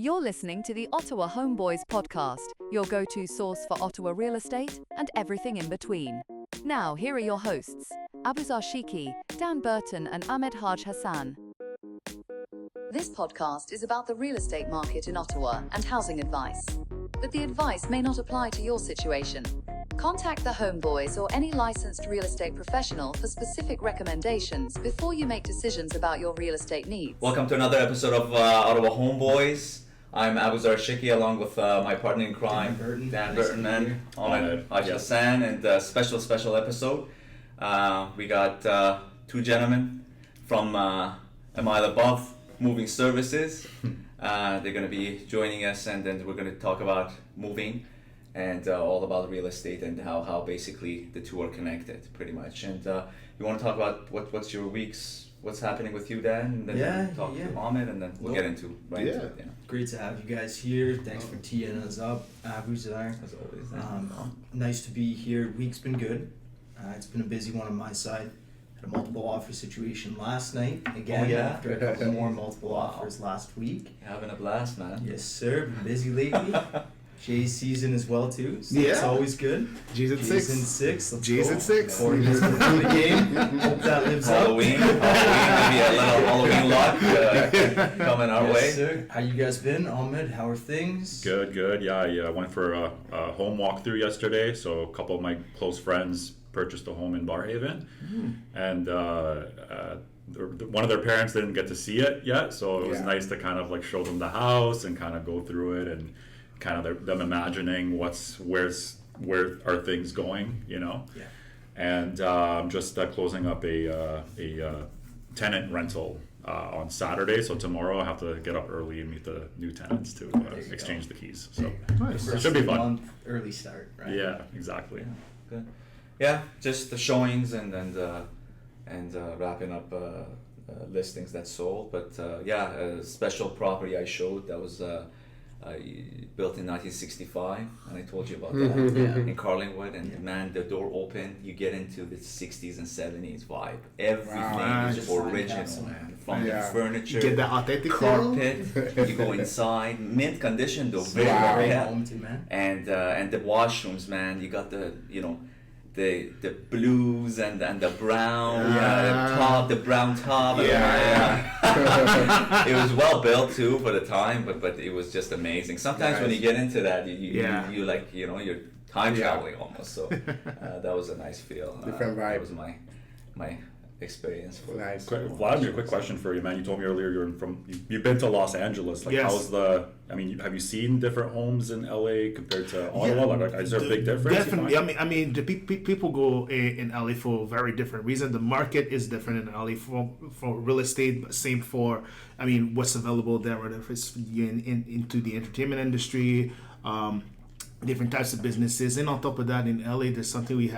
You're listening to the Ottawa Homeboys podcast, your go-to source for Ottawa real estate and everything in between. Now, here are your hosts, Aboozar Sheikhi, Dan Burton and Ahmad Hage Hassan. This podcast is about the real estate market in Ottawa and housing advice. But the advice may not apply to your situation. Contact the Homeboys or any licensed real estate professional for specific recommendations before you make decisions about your real estate needs. Welcome to another episode of Ottawa Homeboys. I'm Aboozar Sheikhi along with my partner in crime, Dan Burton and Ahmad Hassan, and special episode. We got two gentlemen from a mile above moving services. They're going to be joining us, and then we're going to talk about moving and all about real estate and how basically the two are connected pretty much. And you want to talk about what's your week's, what's happening with you, Dan, and then we'll talk to Ahmed, and then we'll get into into it. Yeah. Great to have you guys here. Thanks for teeing us up, Aboozar. As always. Nice to be here. Week's been good. It's been a busy one on my side. Had a multiple offer situation last night. Again, after a couple more multiple offers last week. You're having a blast, man. Yes, sir. Been busy lately. Jay's season as well too, so it's always good. G's and six. Let's G's go. and six. 4 minutes before the game. Hope that lives Halloween, maybe a little Halloween luck coming our way. Sir. How you guys been, Ahmed? How are things? Good. Yeah, I went for a home walkthrough yesterday. So a couple of my close friends purchased a home in Barhaven, and one of their parents didn't get to see it yet. So it was nice to kind of like show them the house and kind of go through it and kind of them imagining where are things going, you know. Yeah. And I'm just closing up a tenant rental on Saturday. So tomorrow I have to get up early and meet the new tenants to exchange the keys. So it should be fun. Month early start, right? Yeah, exactly. Good. Yeah, just the showings and wrapping up listings that sold. But a special property I showed that was built in 1965, and I told you about that in Carlingwood. And man, the door open, you get into the 60s and 70s vibe. Everything is original, man. From the furniture, Get that authentic carpet. You go inside, mint condition though, very well kept. And the washrooms, man. You got the the blues and the brown the brown top. It was well built too for the time, but it was just amazing. Sometimes when you get into that, you like you're time traveling almost. So that was a nice feel. Different vibe. That was my experience. Nice. Vladimir, quick question for you, man. You told me earlier you've been to Los Angeles. Like, how's have you seen different homes in LA compared to Ottawa? Like, is there a big difference? Definitely. I mean, the people go in LA for very different reasons. The market is different in LA for real estate, but same for what's available there, whether it's into the entertainment industry. Different types of businesses, and on top of that, in LA, there's something we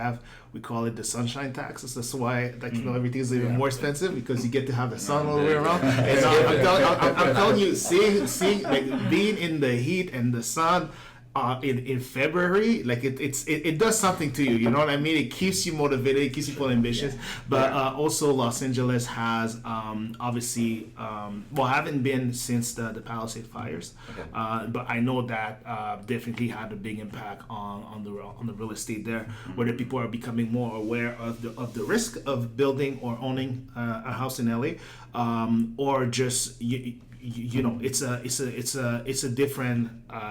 call it the sunshine taxes. That's why, everything's even more expensive because you get to have the sun all the way around. And I'm telling you, seeing like being in the heat and the sun. In February, like it does something to you, you know what I mean? It keeps you motivated, it keeps you full ambitious. But also Los Angeles has obviously haven't been since the Palisade fires, but I know that definitely had a big impact on the real estate there, whether people are becoming more aware of the risk of building or owning a house in LA, or just it's a different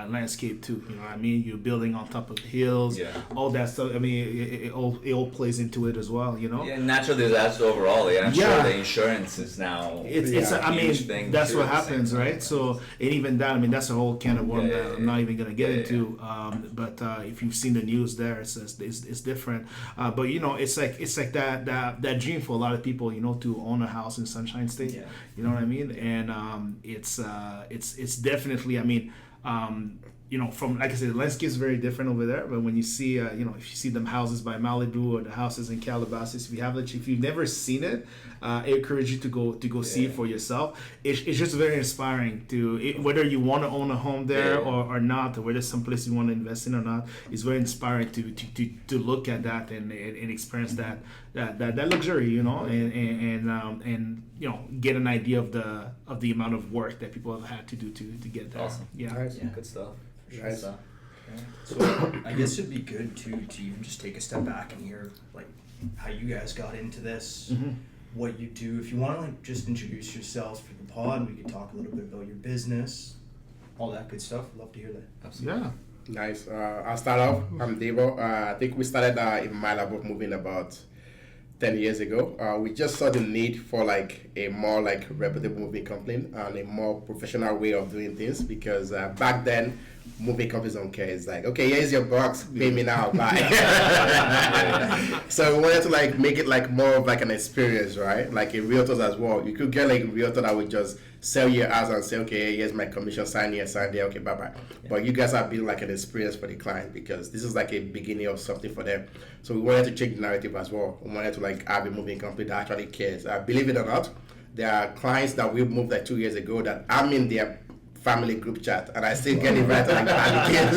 landscape too. You know what I mean? You're building on top of hills, all that stuff. I mean, it all plays into it as well. You know? Yeah, natural disaster overall. Yeah, I'm sure the insurance is now. It's a huge thing. That's what happens, right? So, and even that, that's a whole can of worms that I'm not even gonna get into. But if you've seen the news, there it's different. But it's like that dream for a lot of people. To own a house in Sunshine State. You know what I mean? And it's definitely, from, like I said, the landscape is very different over there. But when you see, if you see them houses by Malibu or the houses in Calabasas, if you've never seen it, I encourage you to go see it for yourself. It's just very inspiring whether you want to own a home there or not, or whether some place you want to invest in or not. It's very inspiring to look at that and experience that luxury, and get an idea of the amount of work that people have had to do to get there. Awesome. Yeah. Nice. Yeah, good stuff. Nice. So, So I guess it'd be good to even just take a step back and hear like how you guys got into this, what you do. If you want to like just introduce yourselves for the pod, and we could talk a little bit about your business, all that good stuff. I'd love to hear that. absolutely. Yeah. Nice. I'll start off. I'm Devo. I think we started in Malibu moving about 10 years ago. We just saw the need for like a more like reputable moving company and a more professional way of doing things, because back then moving companies don't care. It's like, okay, here's your box, pay me now, bye. So we wanted to like make it like more of like an experience, right? Like in Realtors as well. You could get like a Realtor that would just sell your house and say, okay, here's my commission, sign here, sign there, okay, bye-bye. But you guys are building like an experience for the client, because this is like a beginning of something for them. So we wanted to change the narrative as well. We wanted to like have a moving company that actually cares. Believe it or not, there are clients that we moved like 2 years ago that I'm in their family group chat, and I still get invited like kids.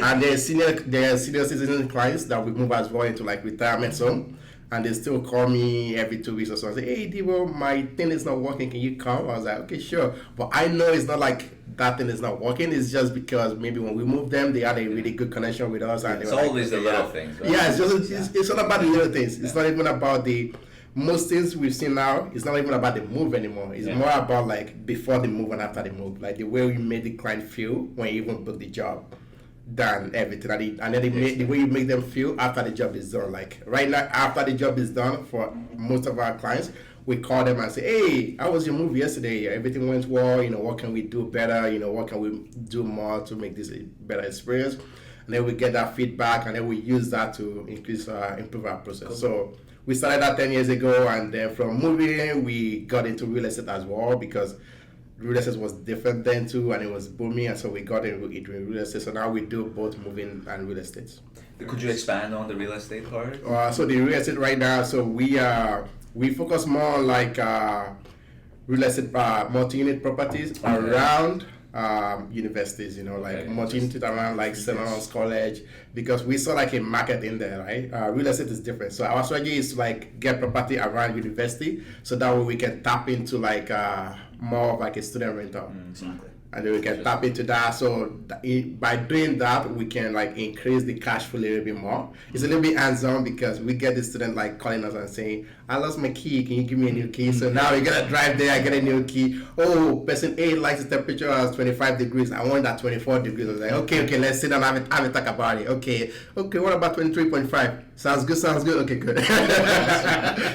And there's senior citizen clients that we move as well into like retirement home, and they still call me every 2 weeks or so and say, hey Devo, my thing is not working, can you come? I was like, okay, sure. But I know it's not like that thing is not working. It's just because maybe when we moved them, they had a really good connection with us, and It's they were always like, the little things, right? yeah, it's all about the little things. It's not even about most things we've seen now. It's not even about the move anymore. It's more about like before the move and after the move, like the way we made the client feel when you even book the job, than everything. And then the way you make them feel after the job is done. Like right now, after the job is done, for most of our clients, we call them and say, hey, how was your move yesterday? Everything went well. What can we do better? What can we do more to make this a better experience? And then we get that feedback, and then we use that to improve our process. Cool. So we started that 10 years ago, and then from moving, we got into real estate as well, because real estate was different then too, and it was booming, and so we got into real estate. So now we do both moving and real estate. Could you expand on the real estate part? So the real estate right now, so we focus more on like real estate multi-unit properties around universities, like multi-unit around like St. Lawrence College, because we saw like a market in there, right? Real estate is different. So our strategy is to like get property around university, so that way we can tap into like more of like a student rental. Exactly. And then we can tap into that. So by doing that, we can like increase the cash flow a little bit more. It's a little bit hands-on, because we get the student like calling us and saying, I lost my key, can you give me a new key? So now we gotta drive there, I get a new key. Oh, person A likes the temperature as 25 degrees. I want that 24 degrees. I was like, okay, let's sit down and have a talk about it. Okay, what about 23.5? Sounds good. Okay, good.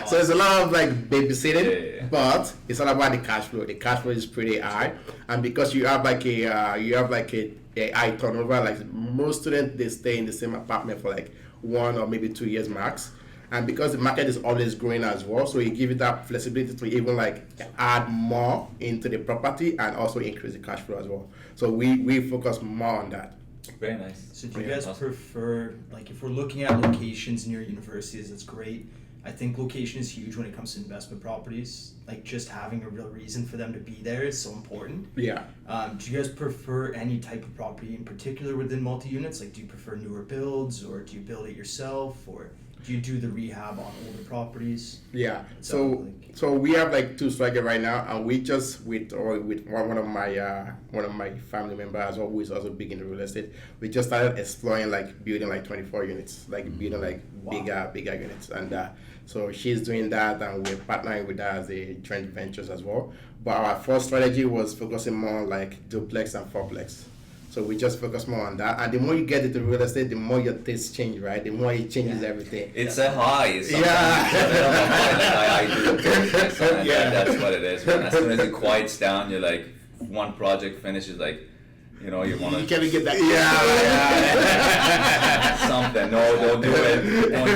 So it's a lot of like babysitting. But it's all about the cash flow. The cash flow is pretty high, and because you have like a high turnover, like most students, they stay in the same apartment for like 1 or maybe 2 years max. And because the market is always growing as well, so you give it that flexibility to even like add more into the property and also increase the cash flow as well. So we focus more on that. Very nice. So do you guys prefer, like if we're looking at locations near universities, that's great. I think location is huge when it comes to investment properties. Like just having a real reason for them to be there is so important. Yeah. Do you guys prefer any type of property in particular within multi-units? Like do you prefer newer builds, or do you build it yourself, or do you do the rehab on older properties? Yeah. So we have like 2 strategies right now, and we just with one of my family members as well, who is also big in the real estate. We just started exploring like building like 24 units, like building like bigger units, and so she's doing that, and we're partnering with her as a joint ventures as well. But our first strategy was focusing more on like duplex and fourplex. So we just focus more on that, and the more you get into real estate, the more your tastes change, right? The more it changes everything. It's a high. It's Yeah. I do business, and that's what it is. Man. As soon as it quiets down, you're like, one project finishes, like, you want to. You can't get that. Something. No, don't do it. Don't do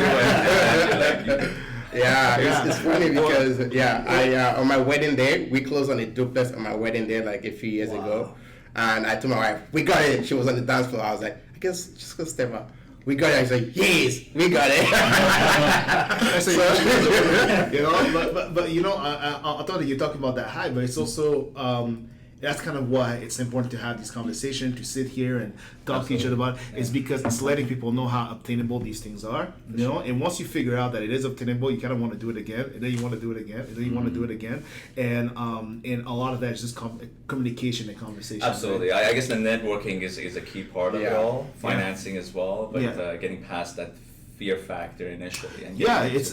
it. It's funny because I on my wedding day, we closed on a duplex on my wedding day like a few years ago. And I told my wife, we got it. She was on the dance floor. I was like, I guess just go step up. We got it. I was like, yes, we got it. You know, but you know, I thought that you're talking about that high, but it's also that's kind of why it's important to have this conversation, to sit here and talk to each other about it. It's because it's letting people know how obtainable these things are, you know. And once you figure out that it is obtainable, you kind of want to do it again, and then you want to do it again, and then you want to do it again, and a lot of that is just communication and conversation. Absolutely, right? I guess the networking is a key part of it all. Financing as well, but Yeah. Getting past that fear factor initially. And Yeah, it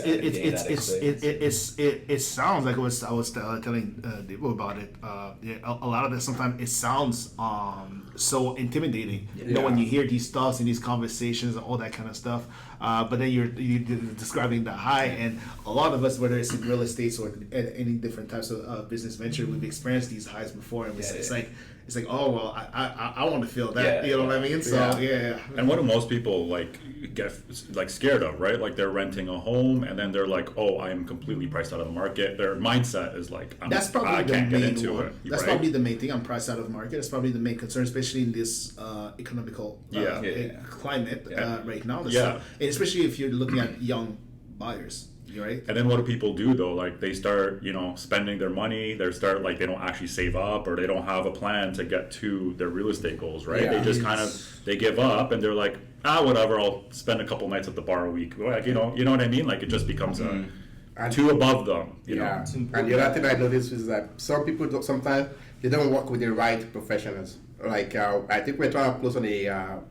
it sounds like I was telling Debo about it. A lot of that sometimes it sounds so intimidating. You know, when you hear these thoughts and these conversations and all that kind of stuff. But then you're describing the high, and a lot of us, whether it's in real estate or any different types of business venture, we've experienced these highs before, and it's like, oh well, I want to feel that. You know what I mean? So yeah. And what do most people get scared of, right? Like they're renting a home, and then they're like, oh, I am completely priced out of the market. Their mindset is like, That's probably I the can't get main into one. it. That's right? probably the main thing. I'm priced out of the market. That's probably the main concern, especially in this economical climate right now. And especially if you're looking at young buyers, right? And then what do people do though? Like they start, spending their money. They don't actually save up, or they don't have a plan to get to their real estate goals, right? They just they give up, and they're like, whatever. I'll spend a couple nights at the bar a week. Like, you know what I mean? Like it just becomes too above them. You know. And the other thing I noticed is that some people sometimes they don't work with the right professionals. Like I think we're trying to close on a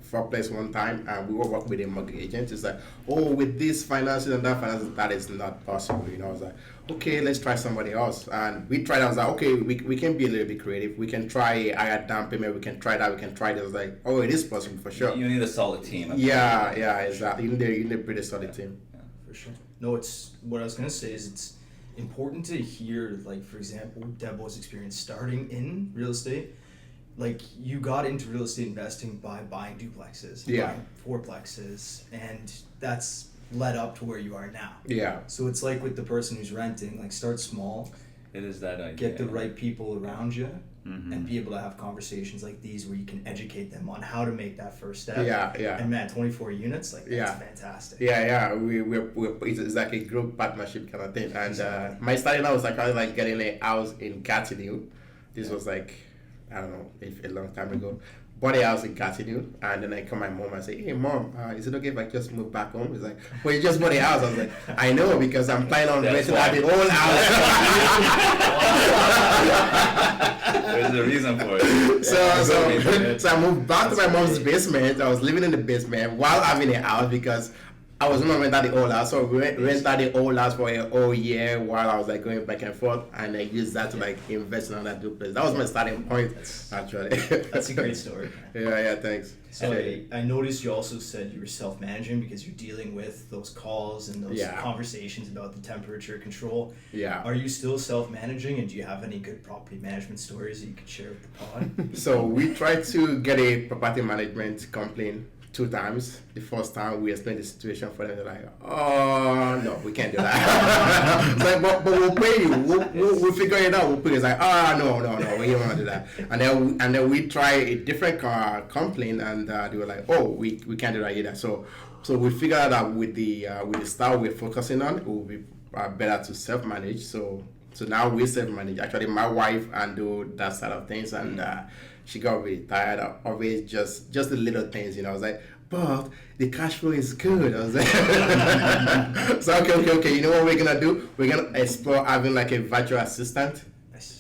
fourplex one time, and we were working with a mortgage agent. It's like, with this finances and that finances, that is not possible. You know, I was like, okay, let's try somebody else. And we tried. I was like, okay, we can be a little bit creative. We can try a higher down payment. We can try that. We can try this. Like, it is possible for sure. You need a solid team. Yeah, exactly. You need a pretty solid team. Yeah, for sure. No, it's what I was gonna say is it's important to hear, like, for example, Debo's experience starting in real estate. Like, you got into real estate investing by buying duplexes, buying fourplexes, and that's led up to where you are now. Yeah. So it's like with the person who's renting, like, start small. It is that idea. Get the right people around you, and be able to have conversations like these where you can educate them on how to make that first step. Yeah. And man, 24 units, like, that's fantastic. Yeah. It's like a group partnership kind of thing. And my starting out was like getting a house in Gatineau. This was like, I don't know, a long time ago. Bought a house in Gatineau, and then I call my mom and say, hey mom, is it okay if I just move back home? He's like, well, you just bought a house. I was like, I know, because I'm planning on renting out the whole house. There's a reason for it. So I moved back to my mom's basement. I was living in the basement while having a house, because I was not renting out the old house. So we rented out the old house for a whole year while I was like going back and forth, and I used that to like invest in another duplex. That was my starting point, actually. That's a great story. Yeah, thanks. So I noticed you also said you were self-managing because you're dealing with those calls and those conversations about the temperature control. Yeah. Are you still self-managing, and do you have any good property management stories that you could share with the pod? So we tried to get a property management complaint 2 times. The first time we explained the situation for them, they're like, oh no, we can't do that. It's like, but we'll pay you. We'll figure it out. We'll pay you. It's like, no, we don't want to do that. And then we try a different complaint, and they were like, we can't do that either. So we figured out with the style we're focusing on, it will be better to self-manage. So now we self-manage. Actually, my wife do that side of things, and she got really tired of it, just the little things, I was like, but the cash flow is good. I was like, so okay. You know what we're gonna do? We're gonna explore having like a virtual assistant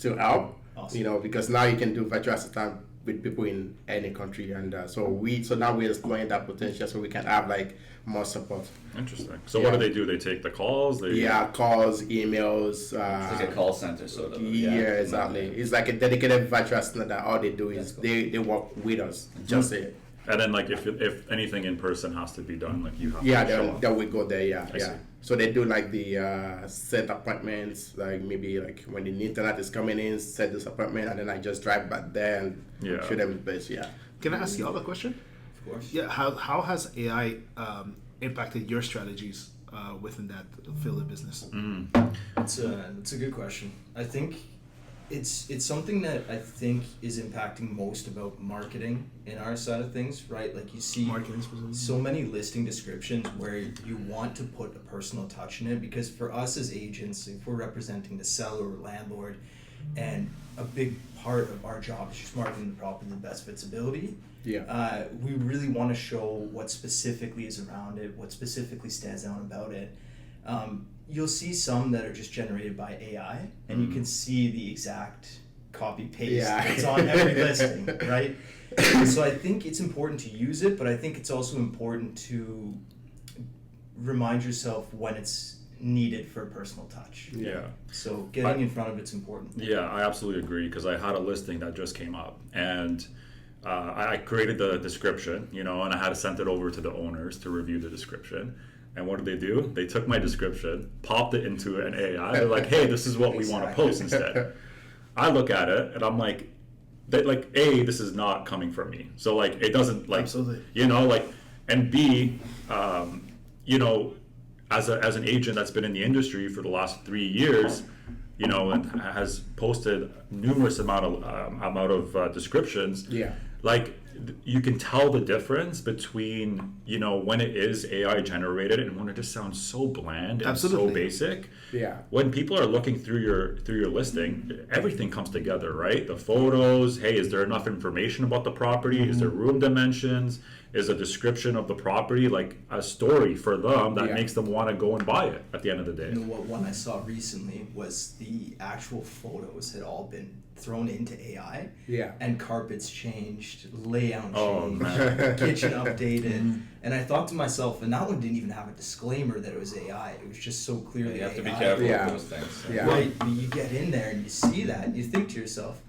to help. Awesome. Because now you can do virtual assistant with people in any country, and so now we're exploring that potential, so we can have like more support. Interesting. So what do they do? They take the calls? Calls, emails. It's like a call center sort of. Yeah, exactly. It's like a dedicated virtual assistant that all they do is they work with us. Just say it. And then like if anything in person has to be done, like you have to show up. Then we go there. Yeah. See. So they do like the set appointments, like maybe like when the internet is coming in, set this appointment, and then I just drive back there and show them the best. Yeah. Can I ask you all a question? Of course. Yeah. How has AI impacted your strategies within that field of business? It's a good question. I think It's something that I think is impacting most about marketing in our side of things, right? Like you see so many listing descriptions where you want to put a personal touch in it, because for us as agents, if we're representing the seller or landlord, and a big part of our job is just marketing the property to the best of its ability, we really want to show what specifically is around it, what specifically stands out about it. You'll see some that are just generated by AI, and you can see the exact copy paste that's on every listing, right? So I think it's important to use it, but I think it's also important to remind yourself when it's needed for a personal touch. Yeah. So getting in front of it's important. Yeah, I absolutely agree, because I had a listing that just came up, and I created the description, and I had to send it over to the owners to review the description. And what did they do? They took my description, popped it into an AI. They're like, hey, this is what we want to post instead. I look at it and I'm like, this is not coming from me. So like, it doesn't Absolutely. And B, as an agent that's been in the industry for the last 3 years, and has posted numerous amount of descriptions. Yeah. Like, you can tell the difference between when it is AI generated and when it just sounds so bland and so basic. Yeah. When people are looking through your listing, everything comes together, right? The photos. Hey, is there enough information about the property? Is there room dimensions? Is a description of the property like a story for them that makes them want to go and buy it at the end of the day? What one I saw recently was the actual photos had all been thrown into AI. Yeah. And carpets changed, layout changed, kitchen updated. And I thought to myself, and that one didn't even have a disclaimer that it was AI. It was just so clearly you have AI. to be careful with those things. Yeah. Right. But you get in there and you see that and you think to yourself,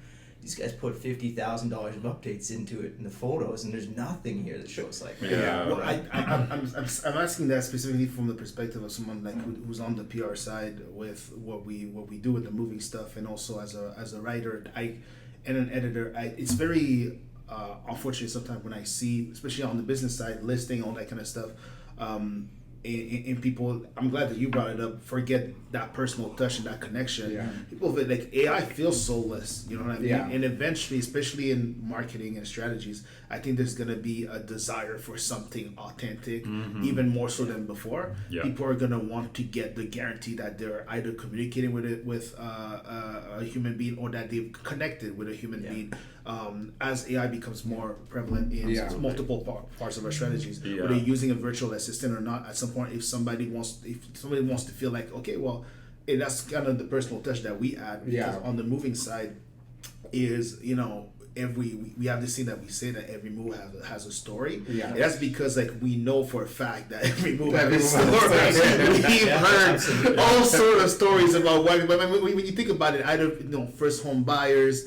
these guys put $50,000 of updates into it in the photos, and there's nothing here that shows like. Yeah. Well, I'm asking that specifically from the perspective of someone like who's on the PR side with what we do with the moving stuff, and also as a writer, and an editor. It's very unfortunate sometimes when I see, especially on the business side, listing all that kind of stuff. In people, I'm glad that you brought it up. Forget that personal touch and that connection. Yeah. People like AI feels soulless. You know what I mean? Yeah. And eventually, especially in marketing and strategies, I think there's gonna be a desire for something authentic, even more so than before. Yeah. People are gonna want to get the guarantee that they're either communicating with a human being or that they've connected with a human being. As AI becomes more prevalent in multiple parts of our strategies, whether you're using a virtual assistant or not, at some point, if somebody wants to feel like, okay, well, and that's kind of the personal touch that we add. Because on the moving side, is we have this thing that we say that every move has a story. Yeah. And that's because like we know for a fact that every move has a story. We've heard all sort of stories about when you think about it, either first home buyers,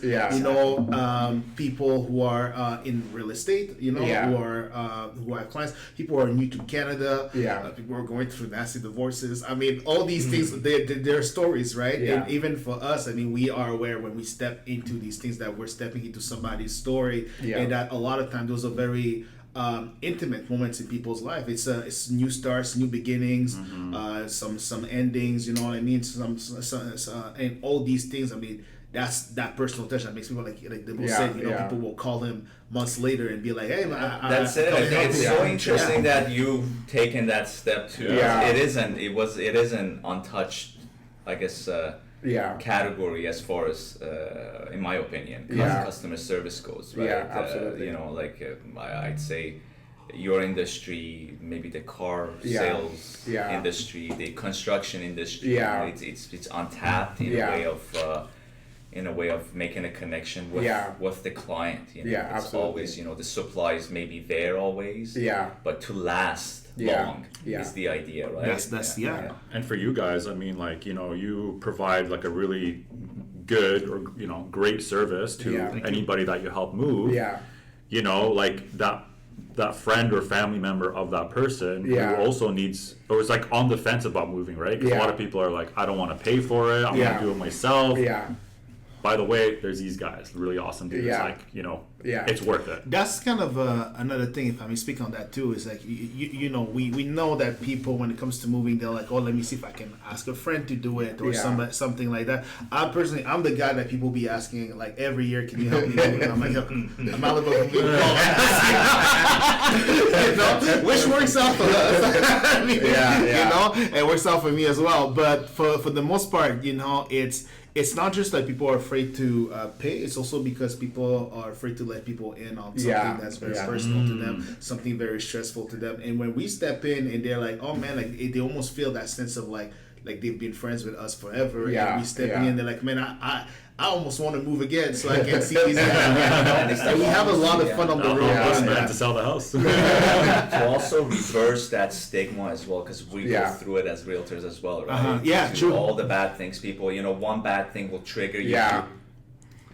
people who are in real estate, who have clients, people who are new to Canada, people who are going through nasty divorces. I mean, all these things, they're stories, right? Yeah. And even for us, I mean, we are aware when we step into these things that we're stepping into somebody's story, and that a lot of times those are very intimate moments in people's life. It's new starts, new beginnings, some endings. You know what I mean? Some and all these things. I mean, that's that personal touch that makes people like they will say. People will call him months later and be like, "Hey, man, that's it." I think it's so interesting that you've taken that step too. Yeah. It isn't untouched, I guess. Category as far as in my opinion customer service goes, right? Absolutely. I'd say your industry, maybe the car sales industry, the construction industry, it's untapped in a way of making a connection with the client. It's absolutely. Always, the supplies may be there always, but to last long is the idea, right? That's And for you guys, I mean, like, you provide like a really good or great service to anybody that you help move. Like that friend or family member of that person who also needs, or is like on the fence about moving, right? Because a lot of people are like, I don't want to pay for it, I want to do it myself. by the way, there's these guys, really awesome dudes. Yeah. Like, Yeah. it's worth it. That's kind of another thing, if I may speak on that too, is like, we know that people, when it comes to moving, they're like, oh, let me see if I can ask a friend to do it or something like that. I'm the guy that people be asking like every year, can you help me move? And I'm like, I'm out of a which works out for us. It works out for me as well. But for the most part, it's not just that people are afraid to pay. It's also because people are afraid to let people in on something that's very personal to them, something very stressful to them. And when we step in and they're like, oh man, like they almost feel that sense of like they've been friends with us forever. And we step in and they're like, man, I almost want to move again so I can see these guys. And we have a lot of fun on the road. Man, to sell the house. To also reverse that stigma as well, because we go through it as realtors as well, right? True. All the bad things, people, one bad thing will trigger you to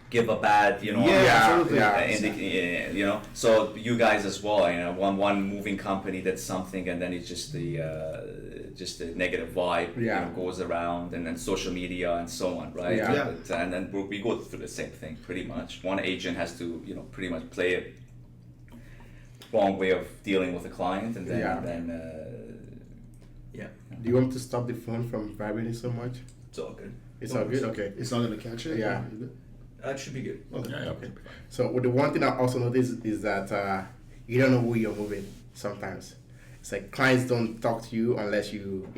give a bad, So you guys as well, one moving company did something, and then it's just the negative vibe goes around, and then social media and so on, right? But, and then we go through the same thing pretty much. One agent has to pretty much play a wrong way of dealing with a client, and then Do you want to stop the phone from vibrating so much? It's all good. It's all good. Okay. It's not gonna catch it. Yeah. That should be good. Okay. So the one thing I also noticed is that you don't know who you're moving sometimes. It's like clients don't talk to you unless you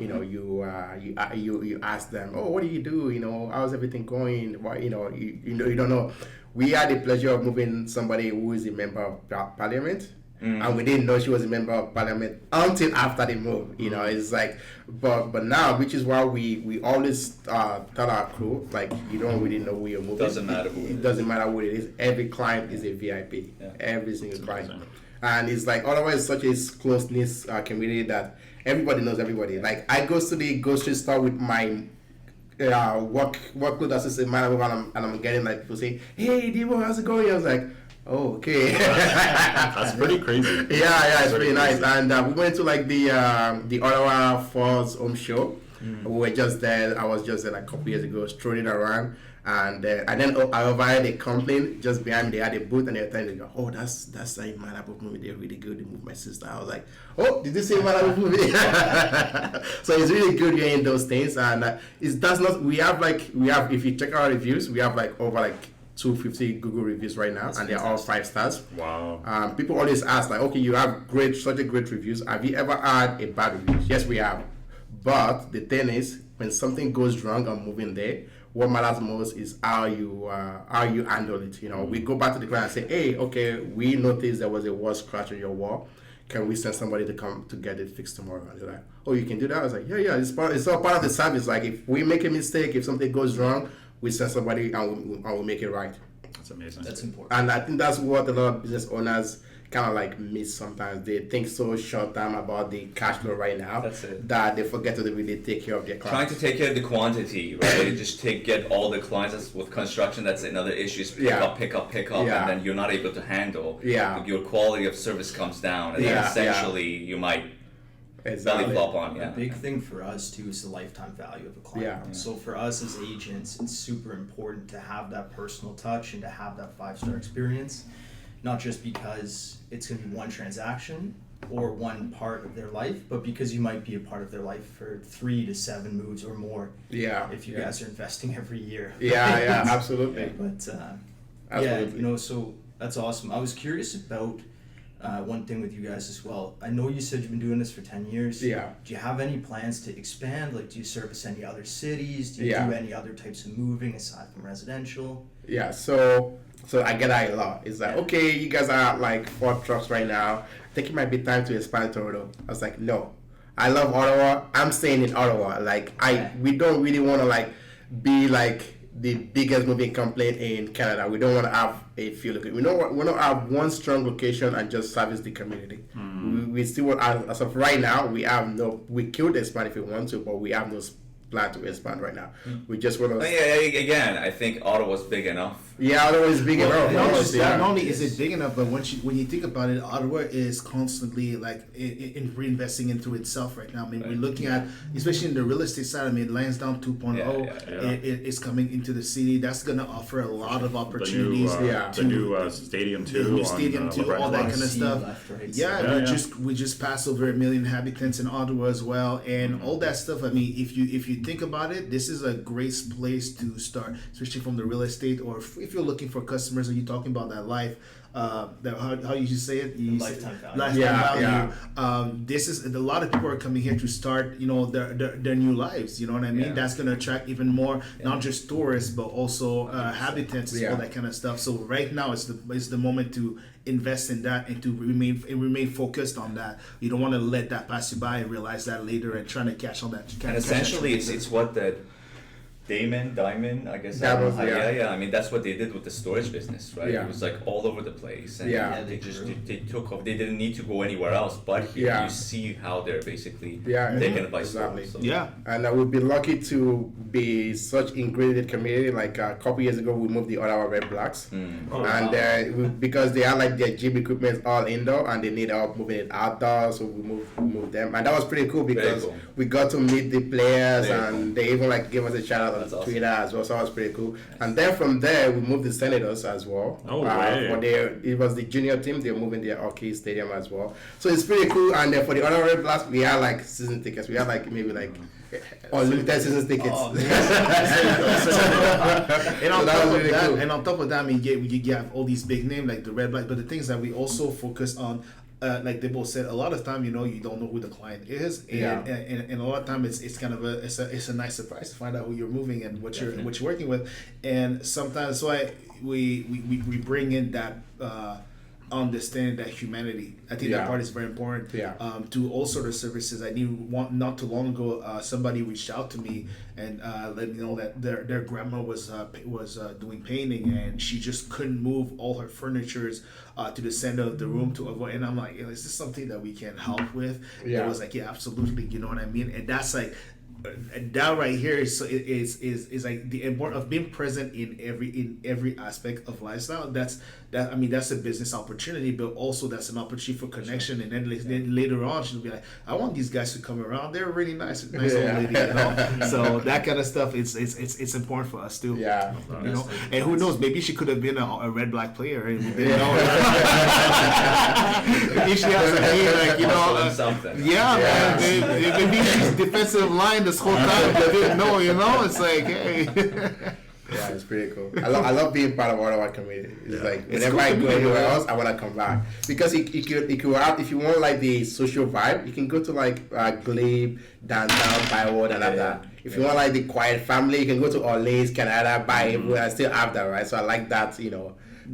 ask them, oh, what do you do? How's everything going? Why you don't know. We had the pleasure of moving somebody who is a member of parliament. And we didn't know she was a member of parliament until after the move. It's like, but now, which is why we always tell our crew, like, you don't really know who you're moving. Doesn't matter who it doesn't matter who it is. Every client is a VIP. Every single client. And it's like, otherwise, such a close-knit community that everybody knows everybody. Like, I go to the grocery store with my work clothes assistant man, and I'm getting like people say, hey, Devo, how's it going? I was like, oh, okay. That's pretty crazy. It's pretty nice. And we went to like the Ottawa Falls home show. We were just there. I was just there like a couple years ago, strolling around. And then I overheard a complaint just behind me. They had a booth and they were telling me, oh, that's a Malabo movie. They're really good. They moved my sister. I was like, oh, did you say Malabo movie? So it's really good hearing those things. And we have if you check our reviews, we have like over like 250 Google reviews right now, and they're all 5 stars. Wow. People always ask like, okay, you have such a great reviews. Have you ever had a bad review? Yes, we have. But the thing is, when something goes wrong on moving day, what matters most is how you handle it. We go back to the client and say, hey, okay, we noticed there was a wall scratch on your wall. Can we send somebody to come to get it fixed tomorrow? And they're like, oh, you can do that? I was like, yeah, it's all part of the service. Like, if we make a mistake, if something goes wrong, we send somebody and we'll make it right. That's amazing. That's important. And I think that's what a lot of business owners kind of like miss sometimes. They think so short term about the cash flow right now that they forget to really take care of their clients. Trying to take care of the quantity, right? Just get all the clients. That's with construction, that's another issue. Is pick up, and then you're not able to handle. Your quality of service comes down, and then essentially you might belly flop on. A big thing for us too is the lifetime value of a client. So for us as agents, it's super important to have that personal touch and to have that 5-star experience. Not just because it's going to be one transaction or one part of their life, but because you might be a part of their life for 3 to 7 moves or more. If you guys are investing every year. Absolutely. But absolutely. so that's awesome. I was curious about one thing with you guys as well. I know you said you've been doing this for 10 years. Do you have any plans to expand? Like, do you service any other cities? Do you do any other types of moving aside from residential? So I get that a lot. It's like, okay, you guys are like 4 trucks right now. I think it might be time to expand to Toronto. I was like, no. I love Ottawa. I'm staying in Ottawa. Like, we don't really want to like be like the biggest moving company in Canada. We don't want to have a few locations. We don't want to have one strong location and just service the community. We still want, as of right now, we killed expand if we want to, but we have no plan to expand right now. We just want to. Again, I think Ottawa's big enough. Yeah, Ottawa is big enough. Not only is it big enough, but when you think about it, Ottawa is constantly like in reinvesting into itself right now. I mean, we're looking at, especially in the real estate side. I mean, Lansdowne 2.0 is coming into the city. That's going to offer a lot of opportunities. The new stadium too. The new stadium too, all that kind of stuff. We just passed over 1 million inhabitants in Ottawa as well, and all that stuff. I mean, if you think about it, this is a great place to start, especially from the real estate, or if you're looking for customers and you're talking about that life, how you should say it, lifetime value. Lifetime value. This is a lot of people are coming here to start, their new lives. You know what I mean? Yeah. That's going to attract even more, not just tourists, but also habitants, all that kind of stuff. So right now, it's the moment to invest in that and to remain focused on that. You don't want to let that pass you by and realize that later and trying to catch on that. And essentially, it's what the Diamond, I guess. I mean, that's what they did with the storage business, right? Yeah. It was like all over the place, and they took off. They didn't need to go anywhere else, but here you see how they're basically taken by storm. So. Yeah, and we've been lucky to be such integrated community. Like a couple years ago, we moved the Ottawa Red Blacks, because they had like their gym equipment all indoor, and they need help moving it outdoors, so we moved them, and that was pretty cool because we got to meet the players, and they even like gave us a shout out on Twitter as well, so that was pretty cool. And then from there, we moved the Senators as well. It was the junior team. They're moving their hockey stadium as well, so it's pretty cool. And then for the Ottawa Red Blacks, we had like season tickets. We had like maybe like unlimited season tickets. And on top of that, I mean, you have all these big names like the Red Black, but the things that we also focus on. Like they both said, a lot of time you don't know who the client is, and a lot of time it's kind of it's a nice surprise to find out who you're moving and what you're working with, and sometimes that's why we bring in that understanding, that humanity. I think that part is very important. To all sort of services. I not too long ago, somebody reached out to me and let me know that their grandma was doing painting, and she just couldn't move all her furnitures to the center of the room to avoid. And I'm like, is this something that we can help with? It was like, absolutely. You know what I mean? And that's like. That right here is like the importance of being present in every aspect of lifestyle. That's a business opportunity, but also that's an opportunity for connection. And then later on, she'll be like, I want these guys to come around. They're really nice old lady, So that kind of stuff, it's important for us too. And who knows? Maybe she could have been a Red Black player, and we didn't know. Maybe she has a name, something. Man. Maybe she's defensive line this whole time. They didn't know, It's like, hey. Yeah, it's pretty cool. I love being part of Ottawa community. It's like whenever I go anywhere else, I want to come back because if you want like the social vibe, you can go to like Glebe, downtown, Bywood, and have that. If you want like the quiet family, you can go to Orleans, Canada, buy everywhere. I still have that, right? So I like that,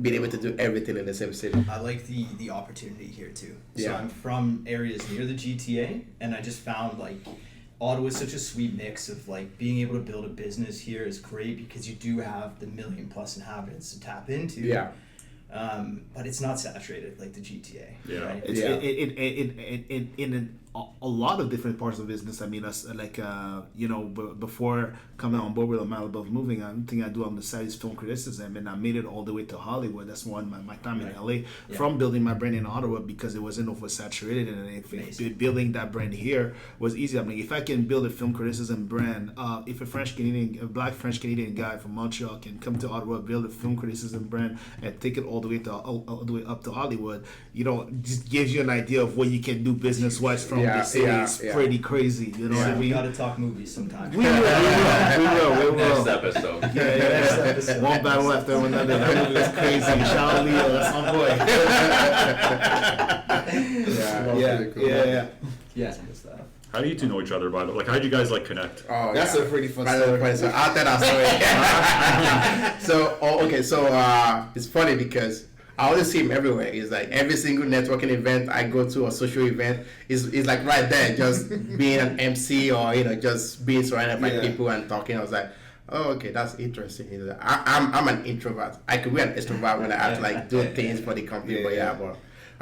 being able to do everything in the same city. I like the opportunity here too. So I'm from areas near the GTA, and I just found like Ottawa is such a sweet mix of like being able to build a business here is great because you do have the 1 million+ inhabitants to tap into. But it's not saturated like the GTA. Right? In a lot of different parts of business. I mean, before coming on board with A Mile Above Moving, I think I do on the side is film criticism, and I made it all the way to Hollywood. That's my time in LA from building my brand in Ottawa because it wasn't oversaturated, and building that brand here was easy. I mean, if I can build a film criticism brand, if a black French Canadian guy from Montreal can come to Ottawa, build a film criticism brand, and take it all the way up to Hollywood, just gives you an idea of what you can do business wise from the city. It's pretty crazy. You know what I mean? We gotta talk movies sometime. We will. Next episode. One battle after another. That movie is crazy. Charlie, that's my boy. Yeah. How do you two know each other, by the way? Like, how did you guys connect? Oh, that's a pretty fun story. So I'll tell that story. So it's funny because I always see him everywhere. It's like every single networking event I go to or social event is like right there, just being an MC or just being surrounded by people and talking. I was like, oh, okay, that's interesting. He's like, I'm an introvert. I could be an extrovert when I have to do things for the company, but I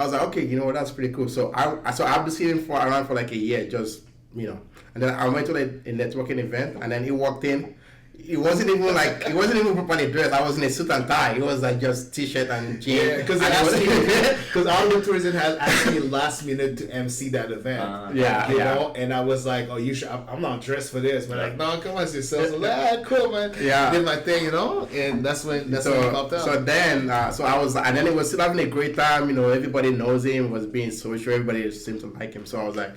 was like, okay, that's pretty cool. So I've been seeing him around for like a year, just And then I went to a networking event, and then he walked in. He wasn't even properly dressed. I was in a suit and tie. He was like just t-shirt and jeans. Yeah, because our tourism has asked me last minute to MC that event. You know, and I was like, "Oh, you should." I'm not dressed for this, but like, no, come on, yourself. So like, cool, man. Yeah, did my thing, and that's when it popped up. So then, so I was, and then it was still having a great time. Everybody knows him. Was being social. Everybody seemed to like him. So I was like,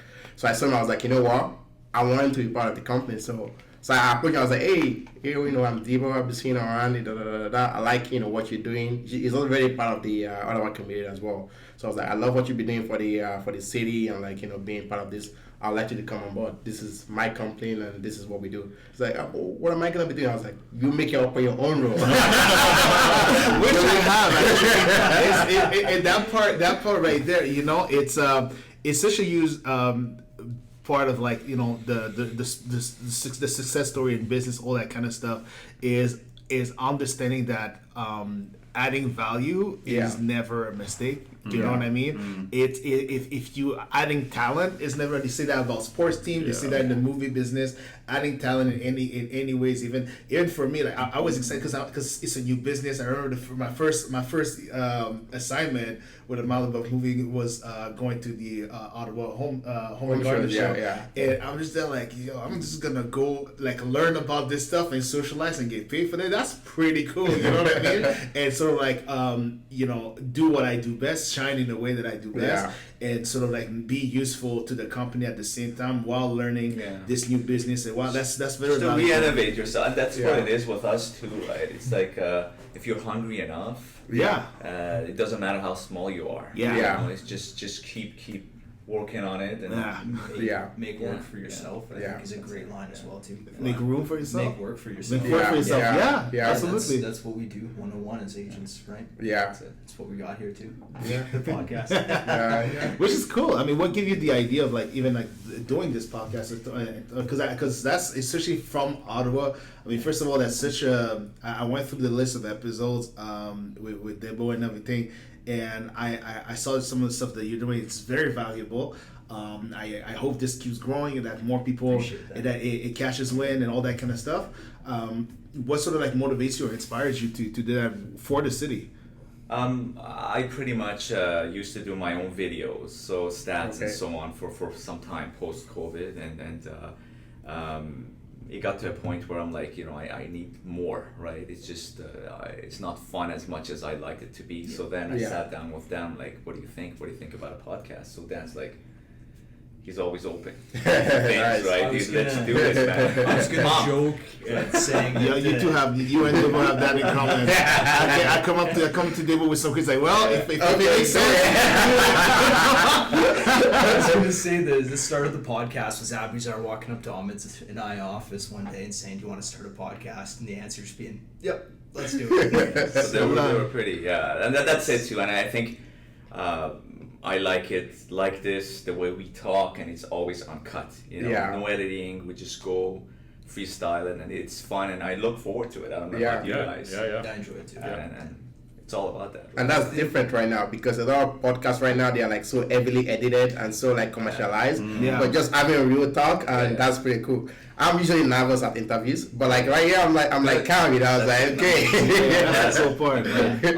I saw him. I was like, you know what? I want him to be part of the company. So I approached him. I was like, hey, I'm Debo. I've been seeing around. I like, what you're doing. He's also very part of the Ottawa community as well. So I was like, I love what you've been doing for the city and like, being part of this. I'd like you to come on board. This is my company and this is what we do. It's like, what am I gonna be doing? I was like, you make it up on your own role. Which I have actually. And that part right there, it's such a huge part of like the success story in business, all that kind of stuff is understanding that adding value is never a mistake. Do you know what I mean? If you adding talent is never. They say that about sports teams. They say that in the movie business. Adding talent in any ways, even for me, like I was excited because it's a new business. I remember my first assignment with a Malibu movie was going to the Ottawa home and garden show. And I'm just there like, I'm just gonna go like learn about this stuff and socialize and get paid for that. That's pretty cool. You know what I mean? And sort of like do what I do best, shine in the way that I do best, and sort of like be useful to the company at the same time while learning this new business. And wow, that's very to re-innovate yourself. And that's what it is with us too, right? It's like if you're hungry enough, it doesn't matter how small you are. It's just keep working on it and make work for yourself. I think is a great line as well too. Make room for yourself. Make work for yourself. Make work for yourself. Yeah, absolutely. That's what we do 101 as agents, right? Yeah, that's what we got here too. The podcast. Which is cool. I mean, what gave you the idea of like even like doing this podcast? Because that's especially from Ottawa. I mean, first of all, that's such a. I went through the list of episodes with Debo and everything. And I saw some of the stuff that you're doing. It's very valuable. I hope this keeps growing and that more people that it catches wind and all that kind of stuff. What sort of like motivates you or inspires you to do that for the city? I pretty much used to do my own videos, so stats and so on for some time post COVID, and it got to a point where I'm like, I need more, right? It's just, it's not fun as much as I'd like it to be. So then I sat down with Dan, like, what do you think? What do you think about a podcast? So Dan's like, he's always open. Things, right? Let's do this, man. I was gonna joke and saying you and Debo have that in common. I come to Debo with some kids like, well, if it makes sense. I was gonna say the start of the podcast was Aboozar walking up to Ahmad in my office one day and saying, "Do you want to start a podcast?" And the answer just being, "Yep, let's do it." So they were pretty, and that's it too. And I think. I like it like this, the way we talk, and it's always uncut. No editing. We just go freestyle, and it's fun, and I look forward to it. I don't know about you guys. I enjoy it too. And it's all about that. Right? And that's different right now because a lot of podcasts right now they are like so heavily edited and so like commercialized. But just having a real talk, and that's pretty cool. I'm usually nervous at interviews, but like right here, I'm like calm. I was like, okay. That's so fun.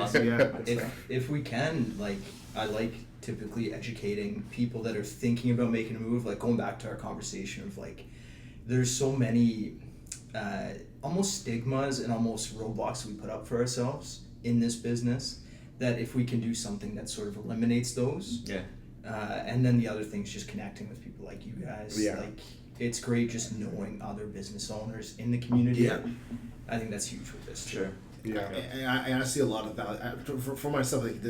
Awesome. If we can, like, I like typically educating people that are thinking about making a move, like going back to our conversation of like there's so many almost stigmas and almost roadblocks we put up for ourselves in this business, that if we can do something that sort of eliminates those, and then the other thing's just connecting with people like you guys, like it's great just knowing other business owners in the community. I think that's huge with this. Sure. And I see a lot of value for myself. Like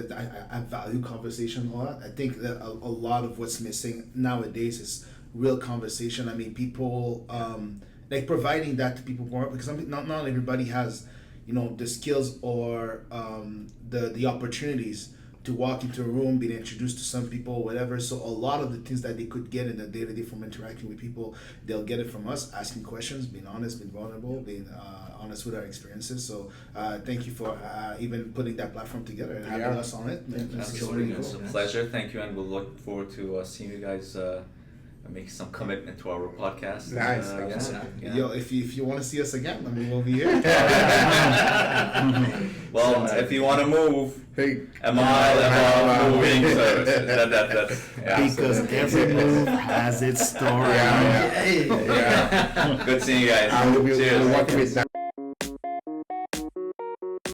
I value conversation a lot. I think that a lot of what's missing nowadays is real conversation. I mean, people like providing that to people more, because not everybody has, the skills or the opportunities to walk into a room, being introduced to some people, whatever. So a lot of the things that they could get in the day-to-day from interacting with people, they'll get it from us, asking questions, being honest, being vulnerable, being honest with our experiences. So thank you for even putting that platform together and having us on it. Absolutely. It's a pleasure. Thank you, and we'll look forward to seeing you guys make some commitment to our podcast. Nice. Yeah. Yo, if you want to see us again, I mean, we'll be here. Well, if you want to move, Hey, Ahmad moving services. Because every move has its story. yeah. Good seeing you guys. I will be Cheers. working with that.